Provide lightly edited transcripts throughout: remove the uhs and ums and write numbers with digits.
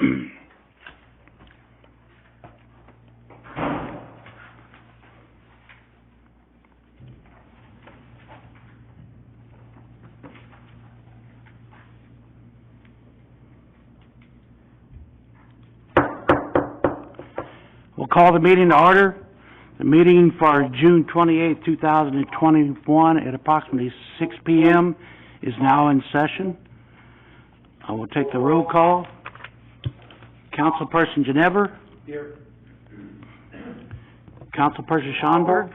We'll call the meeting to order. The meeting for June 28, 2021 at approximately 6 p.m. is now in session. I will take the roll call. Councilperson Ginever. Here. Councilperson Schonberg.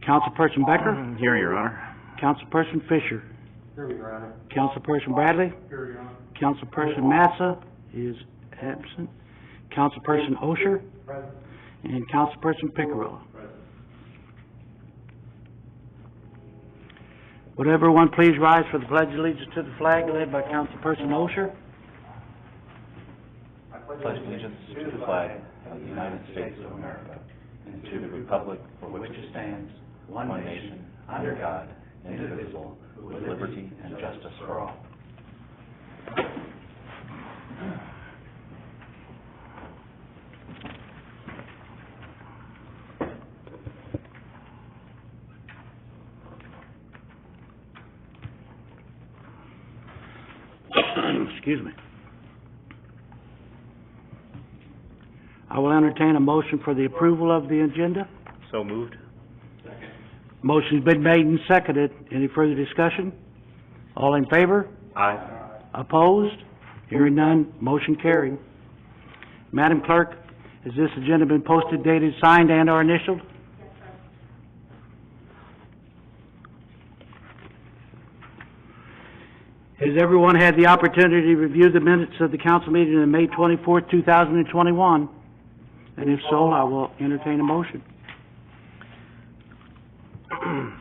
Councilperson Becker. Here, Your Honor. Councilperson Fisher. Here, Your Honor. Councilperson Bradley. Here, Your Honor. Councilperson Massa is absent. Councilperson Osher. Present. And Councilperson Picarella. Present. Would everyone please rise for the pledge of allegiance to the flag led by Councilperson Osher? I pledge allegiance to the flag of the United States of America and to the republic for which it stands, one nation, under God, indivisible, with liberty and justice for all. Excuse me. I will entertain a motion for the approval of the agenda. So moved. Motion's been made and seconded. Any further discussion? All in favor? Aye. Opposed? Hearing none, motion carried. Madam Clerk, has this agenda been posted, dated, signed, and or initialed? Has everyone had the opportunity to review the minutes of the council meeting on May 24th, 2021? And if so, I will entertain a motion.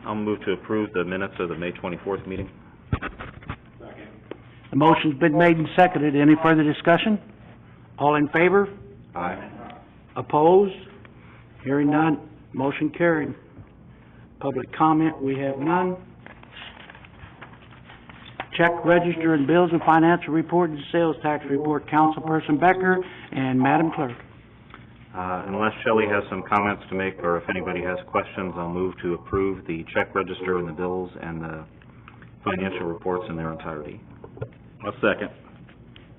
I'll move to approve the minutes of the May 24th meeting. Second. The motion's been made and seconded. Any further discussion? All in favor? Aye. Opposed? Hearing none, motion carried. Public comment, we have none. Check, register, and bills and financial report and sales tax report, Councilperson Becker and Madam Clerk. Unless Shelley has some comments to make, or if anybody has questions, I'll move to approve the check register and the bills and the financial reports in their entirety. A second.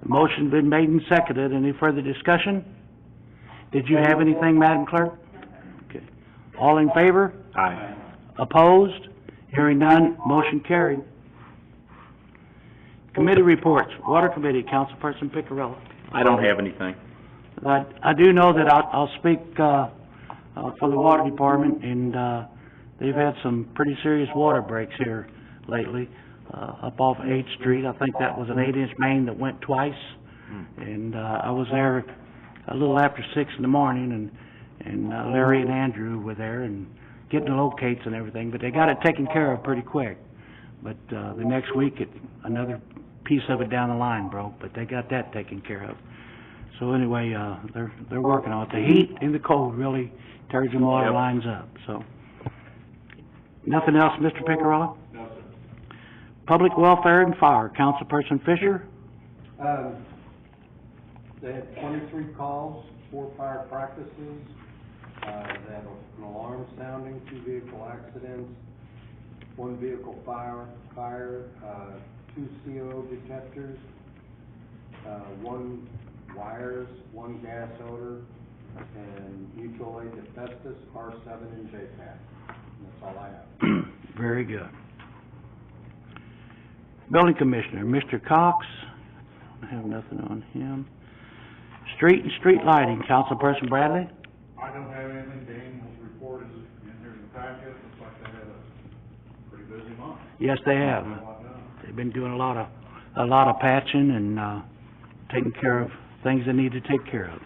The motion's been made and seconded. Any further discussion? Did you have anything, Madam Clerk? Okay. All in favor? Aye. Opposed? Hearing none, motion carried. Committee reports. Water Committee, Councilperson Picarella. I don't have anything. I do know that I'll speak for the Water Department, and they've had some pretty serious water breaks here lately, up off 8th Street. I think that was an 8-inch main that went twice, and I was there a little after 6 in the morning, and Larry and Andrew were there and getting the locates and everything, but they got it taken care of pretty quick. But the next week, another piece of it down the line broke, but they got that taken care of. So anyway, they're working on it. The heat and the cold really tears them water lines up, so. Nothing else, Mr. Picarella? No, sir. Public Welfare and Fire, Councilperson Fisher. They had 23 calls, 4 fire practices. They had an alarm sounding, 2 vehicle accidents, 1 vehicle fire, 2 CO detectors, 1 wires, 1 gas odor, and mutual aid asbestos, R7 and JPAC. That's all I have. Very good. Building Commissioner, Mr. Cox. I have nothing on him. Street and Street Lighting, Councilperson Bradley. I don't have anything. Daniel's report is in here in the packet. Looks like they had a pretty busy month. Yes, they have. A lot done. They've been doing a lot of patching and taking care of things they need to take care of.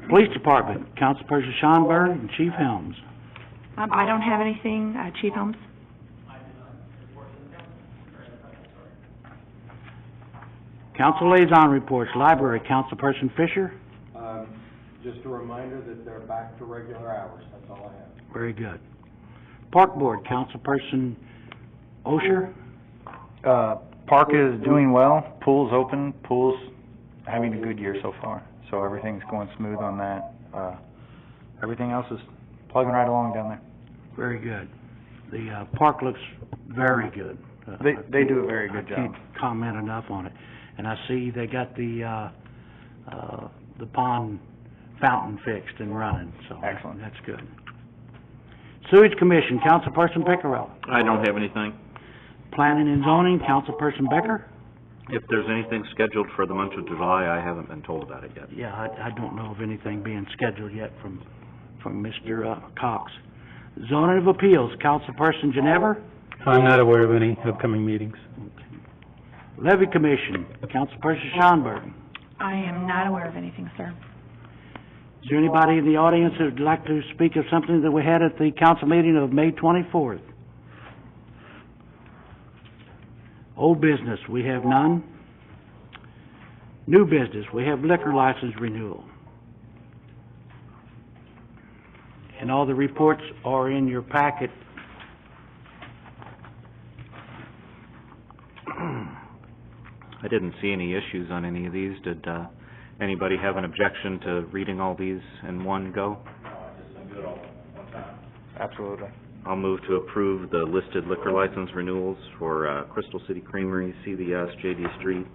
Police Department, Councilperson Schonberg and Chief Helms. I don't have anything, Chief Holmes. Council Liaison Reports, Library, Councilperson Fisher. Just a reminder that they're back to regular hours. That's all I have. Very good. Park Board, Councilperson Osher. Park is doing well, pool's open, pool's having a good year so far, so everything's going smooth on that. Everything else is plugging right along down there. Very good. The, park looks very good. They do a very good I job. can't comment enough on it. And I see they got the pond fountain fixed and running, so. Excellent. That's good. Sewage Commission, Councilperson Pickerel. I don't have anything. Planning and Zoning, Councilperson Becker. If there's anything scheduled for the month of July, I haven't been told about it yet. Yeah, I don't know of anything being scheduled yet from Mr. Cox. Zoning of Appeals, Councilperson Ginever. I'm not aware of any upcoming meetings. Levy Commission, Councilperson Schonberg. I am not aware of anything, sir. Is there anybody in the audience that would like to speak of something that we had at the council meeting of May 24th? Old business, we have none. New business, we have liquor license renewal. And all the reports are in your packet. I didn't see any issues on any of these. Did, anybody have an objection to reading all these in one go? Absolutely. I'll move to approve the listed liquor license renewals for, Crystal City Creamery, CVS, JD Street,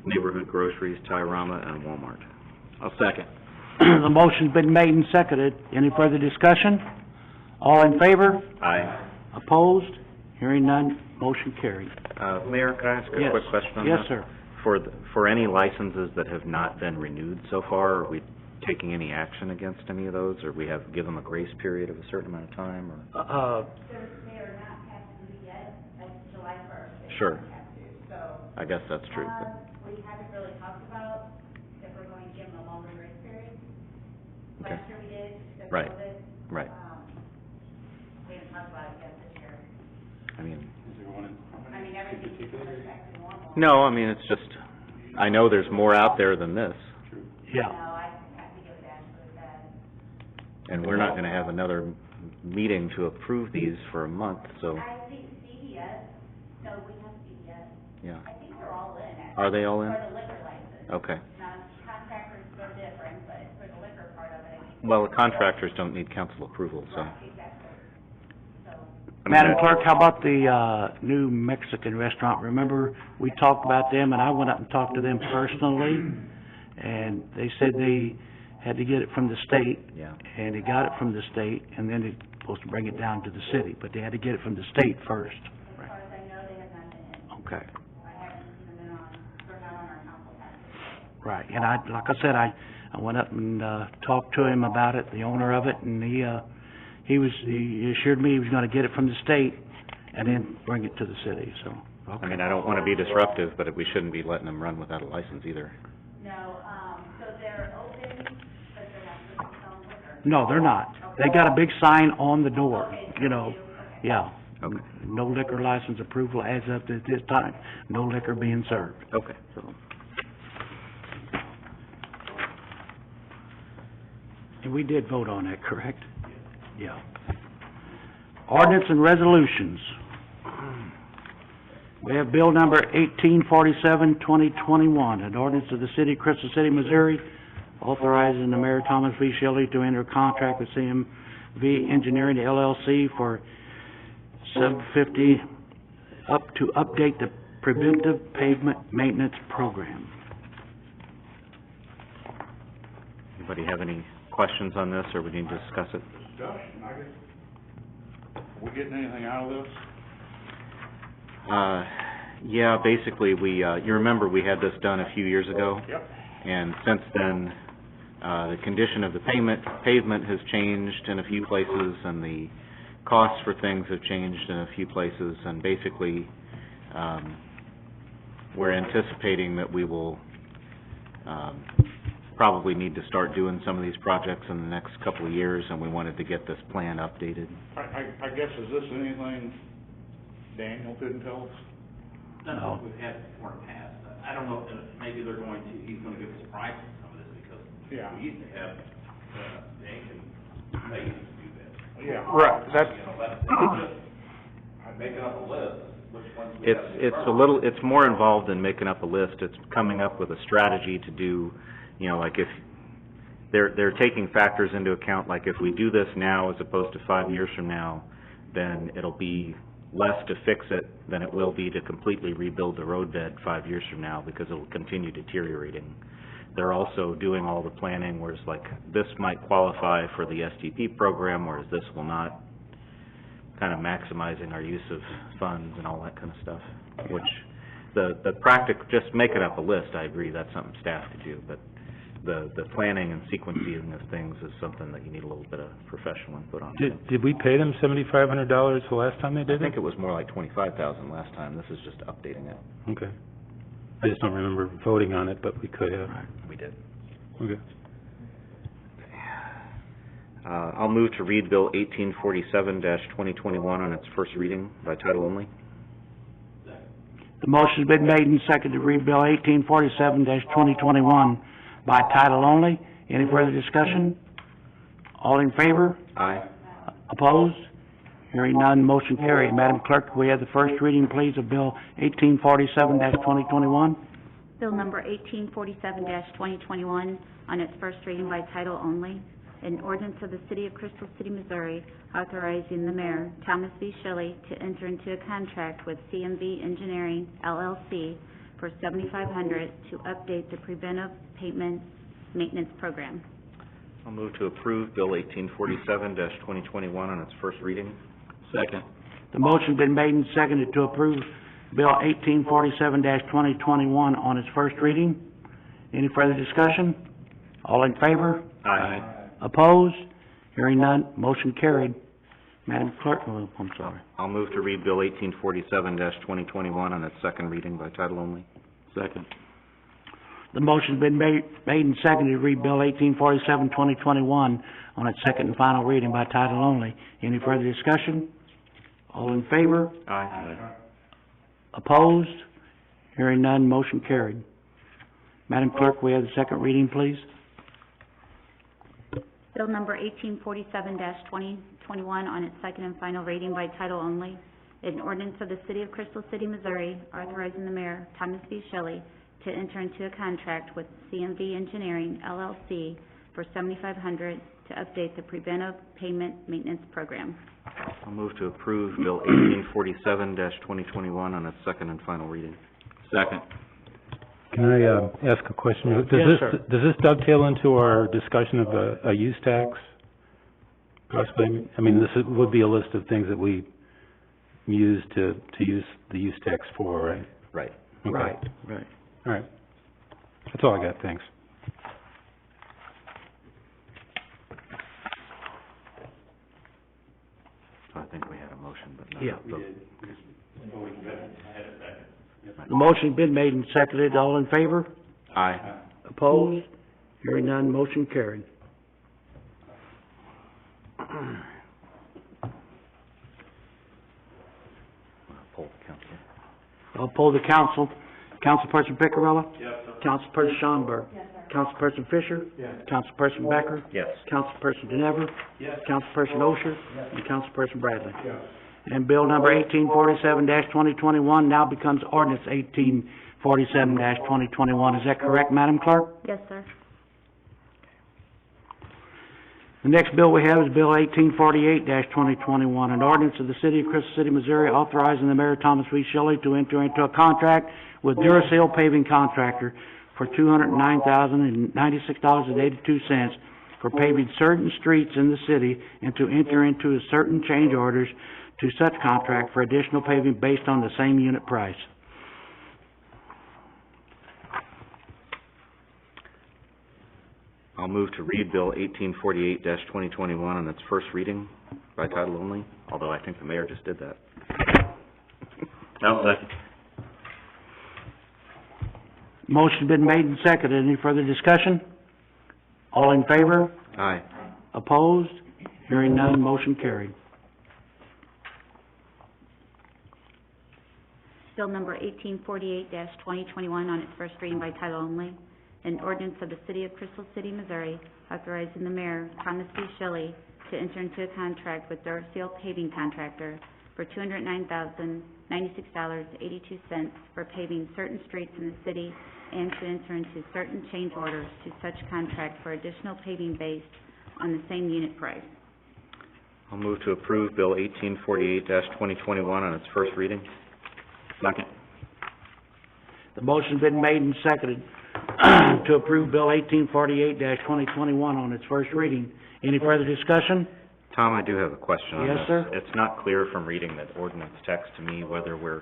Neighborhood Groceries, Tyrama, and Walmart. I'll second. The motion's been made and seconded. Any further discussion? All in favor? Aye. Opposed? Hearing none, motion carried. Mayor, could I ask a Yes. quick question on this? Yes, sir. For any licenses that have not been renewed so far, are we taking any action against any of those, or we have give them a grace period of a certain amount of time, or? They are not passed through yet, that's July first. Sure. Have to, so, I guess that's true. we haven't really talked about if we're going to give them a longer grace period. Okay. Last year we did, because of Right. COVID. Right. We haven't talked about it yet this year. I mean, Everything's back to normal. no, I mean, it's just, I know there's more out there than this, Yeah. No, I have to give it to Ashley with that. and we're not gonna have another meeting to approve these for a month, so, I think CVS, no, we have CVS. yeah. I think they're all in, actually. Are they all in? For the liquor license. Okay. Now, contractors are different, but for the liquor part of it, I think. Well, the contractors don't need council approval, so. Right, exactly. So, I mean, Madam Clerk, how about the, new Mexican restaurant? Remember, we talked about them, and I went up and talked to them personally, and they said they had to get it from the state, Yeah. and they got it from the state, and then they're supposed to bring it down to the city, but they had to get it from the state first. as far as I know, they have not been in. Okay. I haven't seen them they're not on our council package. Right, and like I said, I went up and, talked to him about it, the owner of it, and he assured me he was gonna get it from the state and then bring it to the city, so, okay. I mean, I don't wanna be disruptive, but we shouldn't be letting them run without a license either. No, so they're open, but they're not supposed to sell liquor. No, they're not. They got a big sign on the door, you know, yeah. Okay. No liquor license approval as of this time, no liquor being served, Okay. so. And we did vote on that, correct? Yeah. Ordinance and resolutions. We have bill number 1847, 2021, an ordinance of the city of Crystal City, Missouri, authorizing the Mayor Thomas V. Shelley to enter a contract with CMV Engineering LLC for sub-50, to update the preventive pavement maintenance program. Anybody have any questions on this, or we need to discuss it? Discussion, I guess. Are we getting anything out of this? Yeah, basically, you remember we had this done a few years ago? Yep. And since then, the condition of the pavement has changed in a few places, and the costs for things have changed in a few places, and basically, we're anticipating that we will, probably need to start doing some of these projects in the next couple of years, and we wanted to get this plan updated. I guess, is this anything Daniel couldn't tell us? No. We've had before in the past. I don't know if maybe they're going to, he's gonna give us a price on some of this, because Yeah. we used to have, Hank and they used to do that. Yeah. Right, that's, You know, that's just, I'm making up a list, It's more involved than making up a list. It's coming up with a strategy to do, like if they're taking factors into account, like if we do this now as opposed to 5 years from now, then it'll be less to fix it than it will be to completely rebuild the road bed 5 years from now, because it will continue deteriorating. They're also doing all the planning, whereas like this might qualify for the STP program, whereas this will not, kind of maximizing our use of funds and all that kind of stuff, which the just making up a list, I agree, that's something staff could do, but the planning and sequencing of things is something that you need a little bit of professional input on. Did we pay them $7,500 the last time they did it? I think it was more like 25,000 last time. This is just updating it. Okay. I just don't remember voting on it, but we could have. We did. Okay. I'll move to read Bill 1847-2021 on its first reading by title only. The motion's been made and seconded to read Bill 1847-2021 by title only. Any further discussion? All in favor? Aye. Opposed? Hearing none, motion carried. Madam Clerk, can we have the first reading, please, of Bill 1847-2021? Bill number 1847-2021 on its first reading by title only. An ordinance of the City of Crystal City, Missouri, authorizing the mayor, Thomas B. Shelley, to enter into a contract with CMV Engineering, LLC, for $7,500 to update the preventive pavement maintenance program. I'll move to approve Bill 1847-2021 on its first reading. Second. The motion's been made and seconded to approve Bill 1847-2021 on its first reading. Any further discussion? All in favor? Aye. Opposed? Hearing none, motion carried. Madam Clerk, I'm sorry. I'll move to read Bill 1847-2021 on its second reading by title only. Second. The motion's been made and seconded to read Bill 1847-2021 on its second and final reading by title only. Any further discussion? All in favor? Aye. Opposed? Hearing none, motion carried. Madam Clerk, we have the second reading, please. Bill number 1847-2021 on its second and final reading by title only. An ordinance of the City of Crystal City, Missouri, authorizing the mayor, Thomas B. Shelley, to enter into a contract with CMV Engineering, LLC, for $7,500 to update the preventive pavement maintenance program. I'll move to approve Bill 1847-2021 on its second and final reading. Second. Can I ask a question? Yes, sir. Does this dovetail into our discussion of a use tax? Possibly. I mean, would be a list of things that we use to use the use tax for, right? Right. Okay. Right. All right. That's all I got. Thanks. I think we had a motion, but not Yeah. a vote. The motion's been made and seconded. All in favor? Aye. Opposed? Hearing none, motion carried. Poll the council. I'll poll the council. Councilperson Piccarella? Yes, sir. Councilperson Schomburg? Yes, sir. Councilperson Fisher? Yes. Councilperson Becker? Yes. Councilperson DeNever? Yes. Councilperson Osher? And Councilperson Bradley. Yes. And Bill number 1847-2021 now becomes ordinance 1847-2021. Is that correct, Madam Clerk? Yes, sir. The next bill we have is Bill 1848-2021, an ordinance of the City of Crystal City, Missouri, authorizing the Mayor Thomas V. Shelley to enter into a contract with Duracell Paving Contractor for $209,096.82 for paving certain streets in the city, and to enter into certain change orders to such contract for additional paving based on the same unit price. I'll move to read Bill 1848-2021 on its first reading by title only, although I think the mayor just did that. I'll second. Motion's been made and seconded. Any further discussion? All in favor? Aye. Opposed? Hearing none, motion carried. Bill number 1848-2021 on its first reading by title only. An ordinance of the City of Crystal City, Missouri, authorizing the mayor, Thomas B. Shelley, to enter into a contract with Duracell Paving Contractor for $209,000 $96.82 for paving certain streets in the city and to enter into certain change orders to such contract for additional paving based on the same unit price. I'll move to approve Bill 1848-2021 on its first reading. Second. The motion's been made and seconded to approve Bill 1848-2021 on its first reading. Any further discussion? Tom, I do have a question on this. Yes, sir? It's not clear from reading that ordinance text to me whether we're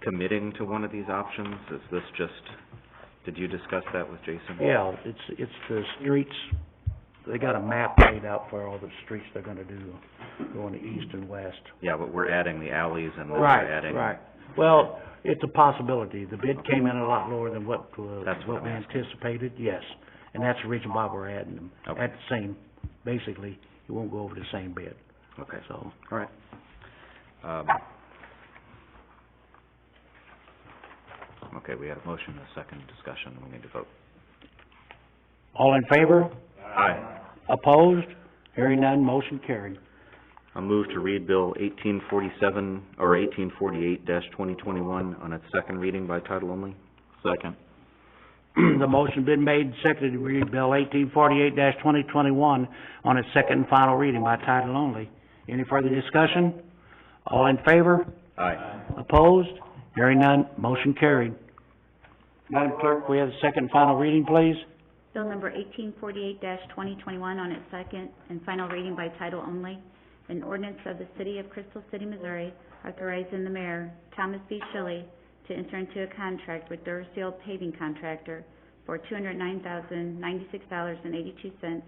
committing to one of these options. Is this just, did you discuss that with Jason? Yeah, it's the streets, they got a map laid out for all the streets they're gonna do, going east and west. Yeah, but we're adding the alleys and then we're adding... Right. Well, it's a possibility. The bid came in a lot lower than what That's what we I'm asking. anticipated, yes. And that's the reason why we're adding them. Okay. At the same, basically, you won't go over the same bid, Okay, so. all right. Okay, we had a motion, a second discussion, we need to vote. All in favor? Aye. Opposed? Hearing none, motion carried. I'll move to read Bill 1847, or 1848-2021 on its second reading by title only. Second. The motion been made and seconded to read Bill 1848-2021 on its second and final reading by title only. Any further discussion? All in favor? Aye. Opposed? Hearing none, motion carried. Madam Clerk, we have the second and final reading, please? Bill number 1848-2021 on its second and final reading by title only. An ordinance of the City of Crystal City, Missouri, authorizing the mayor, Thomas B. Shilley, to enter into a contract with Duracell Paving Contractor for $209,096.82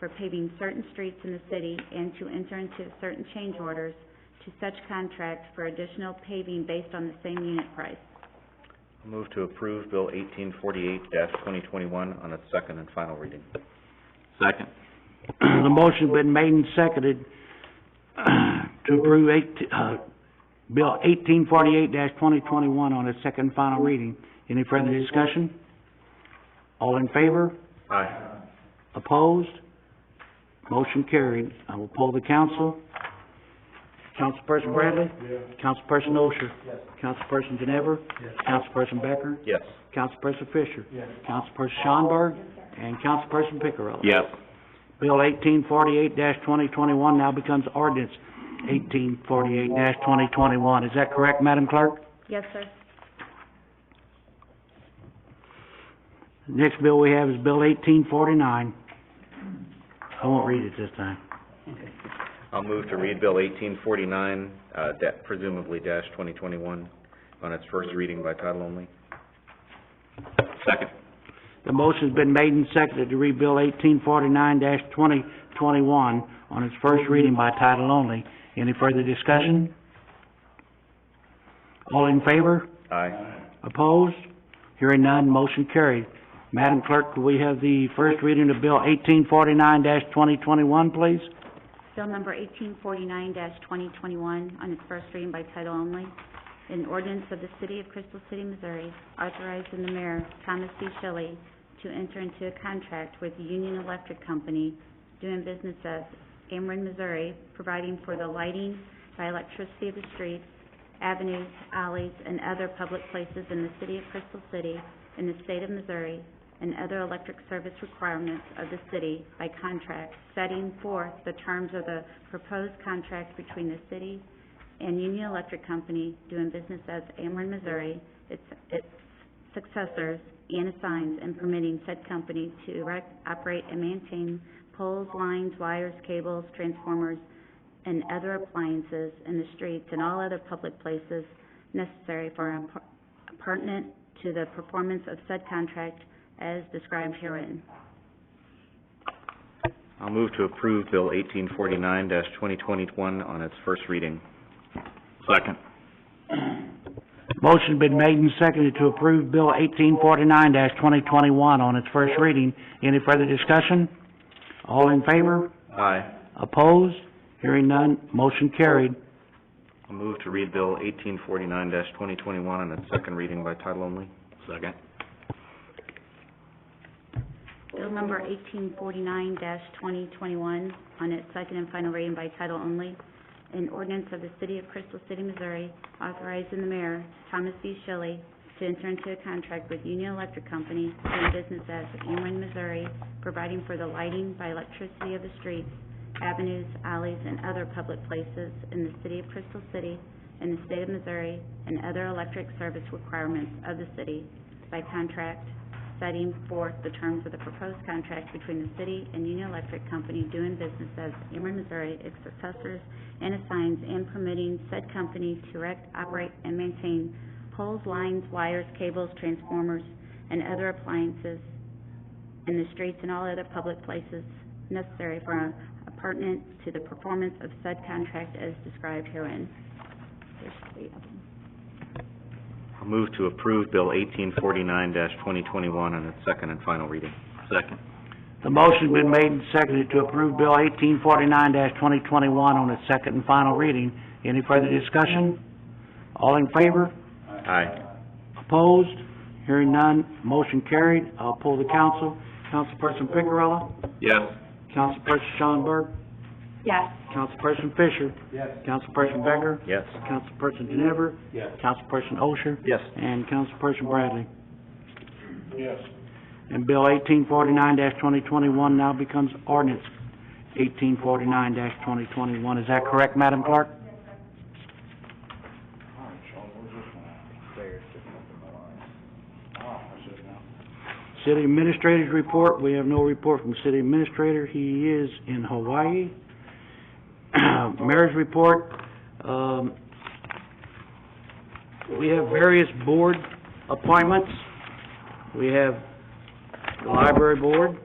for paving certain streets in the city and to enter into certain change orders to such contract for additional paving based on the same unit price. I'll move to approve Bill 1848-2021 on its second and final reading. Second. The motion been made and seconded to approve Bill 1848-2021 on its second and final reading. Any further discussion? All in favor? Aye. Opposed? Motion carried. I will poll the council. Councilperson Bradley? Yes. Councilperson Osher? Yes. Councilperson Ginever? Yes. Councilperson Becker? Yes. Councilperson Fisher? Yes. Councilperson Schonberg? And Councilperson Piccarello? Yes. Bill 1848-2021 now becomes ordinance 1848-2021. Is that correct, Madam Clerk? Yes, sir. Next bill we have is Bill 1849. I won't read it this time. I'll move to read Bill 1849, presumably dash 2021, on its first reading by title only. Second. The motion's been made and seconded to read Bill 1849-2021 on its first reading by title only. Any further discussion? All in favor? Aye. Opposed? Hearing none, motion carried. Madam Clerk, could we have the first reading of Bill 1849-2021, please? Bill number 1849-2021 on its first reading by title only. An ordinance of the City of Crystal City, Missouri, authorizing the mayor, Thomas B. Shilley, to enter into a contract with Union Electric Company, doing business as Ameren, Missouri, providing for the lighting by electricity of the streets, avenues, alleys, and other public places in the City of Crystal City in the state of Missouri, and other electric service requirements of the city by contract, setting forth the terms of the proposed contract between the city and Union Electric Company, doing business as Ameren, Missouri, its successors, and assigns and permitting said company to erect, operate, and maintain poles, lines, wires, cables, transformers, and other appliances in the streets and all other public places necessary for pertinent to the performance of said contract as described herein. I'll move to approve Bill 1849-2021 on its first reading. Second. Motion been made and seconded to approve Bill 1849-2021 on its first reading. Any further discussion? All in favor? Aye. Opposed? Hearing none, motion carried. I'll move to read Bill 1849-2021 on its second reading by title only. Second. Bill number 1849-2021 on its second and final reading by title only. an ordinance of the City of Crystal City, Missouri, authorizing the mayor, Thomas B. Shelley, to enter into a contract with Union Electric Company, doing business as Ameren, Missouri, providing for the lighting by electricity of the streets, avenues, alleys, and other public places in the City of Crystal City, in the state of Missouri, and other electric service requirements of the city by contract, setting forth the terms of the proposed contract between the city and Union Electric Company doing business as Ameren, Missouri, its successors, and assigns and permitting said company to erect, operate, and maintain poles, lines, wires, cables, transformers, and other appliances in the streets and all other public places necessary for pertinent to the performance of said contract as described herein. There's 3 of them. I'll move to approve Bill 1849-2021 on its second and final reading. Second. The motion's been made and seconded to approve Bill 1849-2021 on its second and final reading. Any further discussion? All in favor? Aye. Opposed? Hearing none, motion carried. I'll pull the council. Councilperson Picarella? Yes. Councilperson Schonberg? Yes. Councilperson Fisher? Yes. Councilperson Becker? Yes. Councilperson Ginniver? Yes. Councilperson Osher? Yes. And Councilperson Bradley. Yes. And Bill 1849-2021 now becomes ordinance 1849-2021. Is that correct, Madam Clerk? All right, Sean, where's this one at? There, it's sitting up in the line. Oh, that's it now. City Administrator's report, we have no report from City Administrator. He is in Hawaii. Mayor's report, we have various board appointments. We have the Library Board,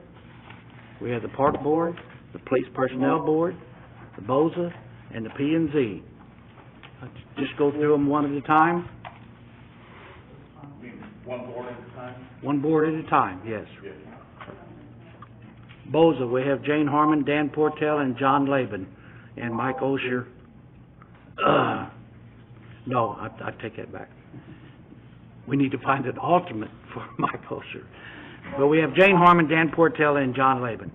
we have the Park Board, the Police Personnel Board, the BOZA, and the P&Z. Just go through them one at a time. You mean one board at a time? One board at a time, yes. Yes. BOZA, we have Jane Harmon, Dan Portell, and John Laban, and Mike Osher. No, I take that back. We need to find an alternate for Mike Osher. But we have Jane Harmon, Dan Portell, and John Laban.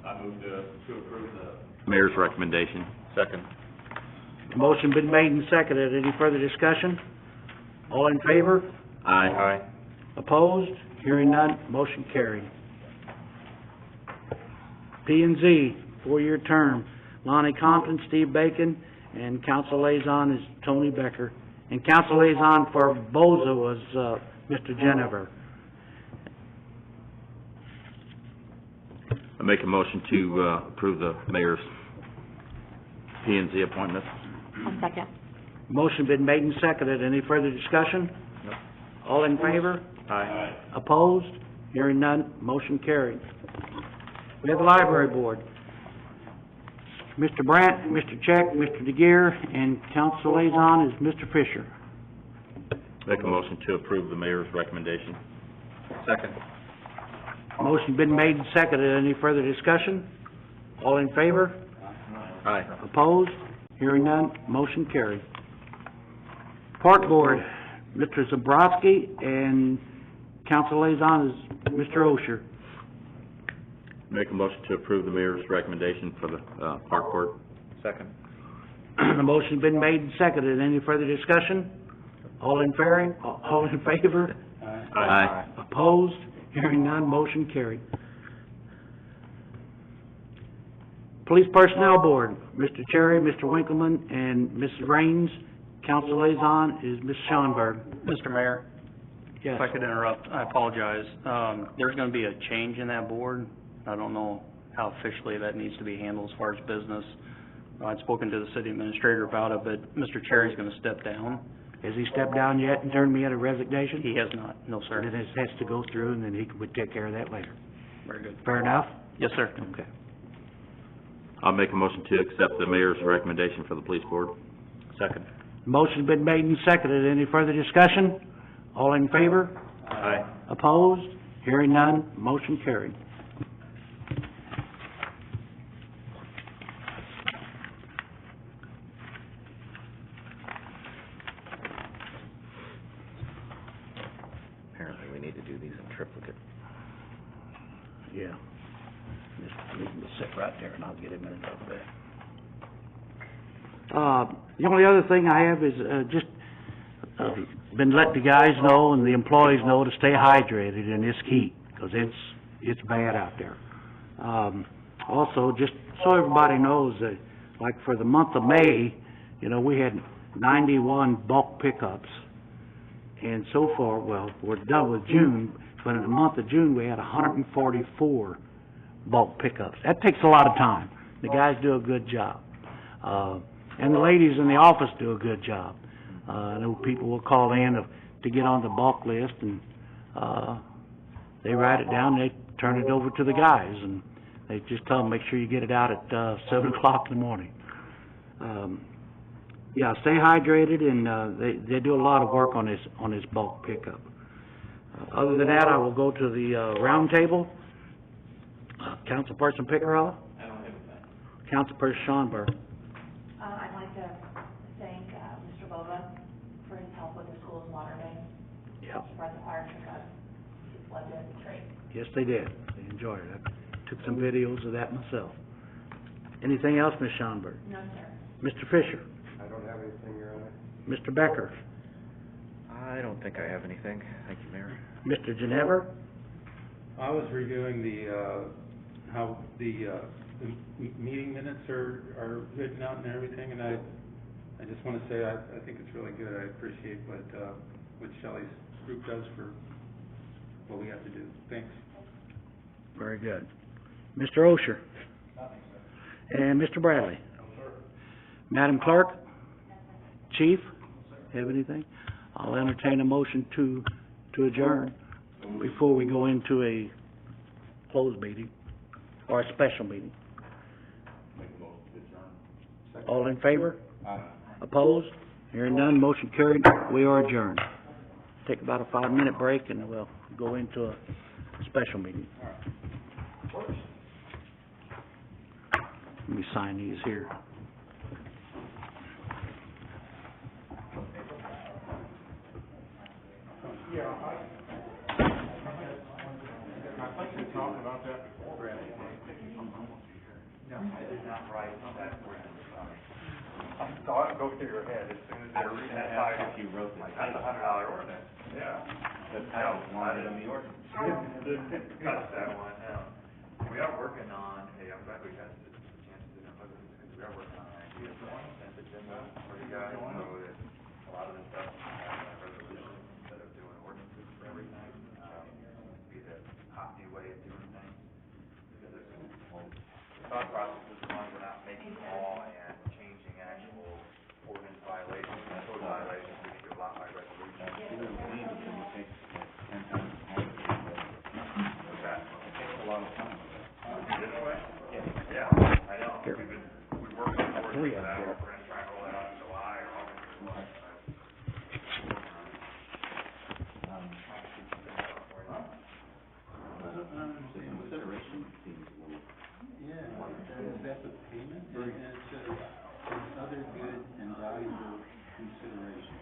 I move to approve the Mayor's recommendation. Second. Motion been made and seconded. Any further discussion? All in favor? Aye. Aye. Opposed? Hearing none, motion carried. P&Z, 4-year term. Lonnie Compton, Steve Bacon, and council liaison is Tony Becker. And council liaison for BOZA was, Mr. Jennifer. I make a motion to, approve the mayor's P&Z appointment. I'll second. Motion been made and seconded. Any further discussion? No. All in favor? Aye. Opposed? Hearing none, motion carried. We have the Library Board. Mr. Brandt, Mr. Check, Mr. DeGear, and council liaison is Mr. Fisher. Make a motion to approve the mayor's recommendation. Second. Motion been made and seconded. Any further discussion? All in favor? Aye. Opposed? Hearing none, motion carried. Park Board, Mr. Zabrowski, and council liaison is Mr. Osher. Make a motion to approve the mayor's recommendation for the, park board. Second. The motion's been made and seconded. Any further discussion? All in favor? Aye. Opposed? Hearing none, motion carried. Police Personnel Board, Mr. Cherry, Mr. Winkleman, and Mrs. Raines. Council liaison is Ms. Schonberg. Mr. Mayor, Yes. if I could interrupt, I apologize. There's gonna be a change in that board. I don't know how officially that needs to be handled as far as business. I'd spoken to the city administrator about it, but Mr. Cherry's gonna step down. Has he stepped down yet and turned me in a resignation? He has not, no, sir. Then it has to go through, and then he would take care of that later. Very good. Fair enough? Yes, sir. Okay. I'll make a motion to accept the mayor's recommendation for the police board. Second. Motion's been made and seconded. Any further discussion? All in favor? Aye. Opposed? Hearing none, motion carried. Apparently, we need to do these in triplicate. Yeah. him to sit right there, and I'll get him in a little bit. The only other thing I have is, been letting the guys know and the employees know to stay hydrated in this heat, 'cause it's bad out there. Also, just so everybody knows that, like for the month of May, you know, we had 91 bulk pickups. And so far, well, we're done with June, but in the month of June, we had 144 bulk pickups. That takes a lot of time. The guys do a good job. And the ladies in the office do a good job. I know people will call in to get on the bulk list, and, they write it down, they turn it over to the guys, and they just tell them, make sure you get it out at, 7 o'clock in the morning. Yeah, stay hydrated, and, they do a lot of work on this bulk pickup. Other than that, I will go to the, round table. Councilperson Pickerell? I don't have that. Councilperson Schonberg? I'd like to thank, Mr. Bova for his help with the school's water main. Yeah. He brought the fire truck up, he plugged in the tree. Yes, they did. They enjoyed it. I took some videos of that myself. Anything else, Ms. Schonberg? No, sir. Mr. Fisher? I don't have anything, Your Honor. Mr. Becker? I don't think I have anything. Thank you, Mayor. Mr. Ginever? I was reviewing how the meeting minutes are written out and everything, and I just wanna say, I think it's really good. I appreciate what Shelley's group does for what we have to do. Thanks. Very good. Mr. Osher? Nothing, sir. And Mr. Bradley? No, sir. Madam Clerk? Chief? Have anything? I'll entertain a motion to adjourn before we go into a closed meeting or a special meeting. Make a motion to adjourn. All in favor? Aye. Opposed? Hearing none, motion carried. We are adjourned. Take about a 5-minute break and we'll go into a special meeting. Let me sign these here. Yeah, I think we talked about that before, Brad. No, I did not write that for you. I thought it'd go through your head as soon as they were reading that title. If you wrote this. That's $100 ordinance. Yeah. That's how it's wanted in the ordinance. Cuts that one out. We are working on, hey, I'm glad we had the chance to do that, because we are working on an idea for one consent agenda for you guys, so that a lot of this stuff is like resolutions instead of doing ordinances for everything. Be the hot new way of doing things. Because the thought process is as long as we're not making law and changing actual ordinance violations, and code violations, we can do a lot by resolution. What's that? A lot of time. This way? Yeah, I know. Here. We worked on Three ordinance of that, them. we're gonna try and roll that out in July or August. Consideration seems a little. Yeah, that's a payment, and it's other good and valuable consideration.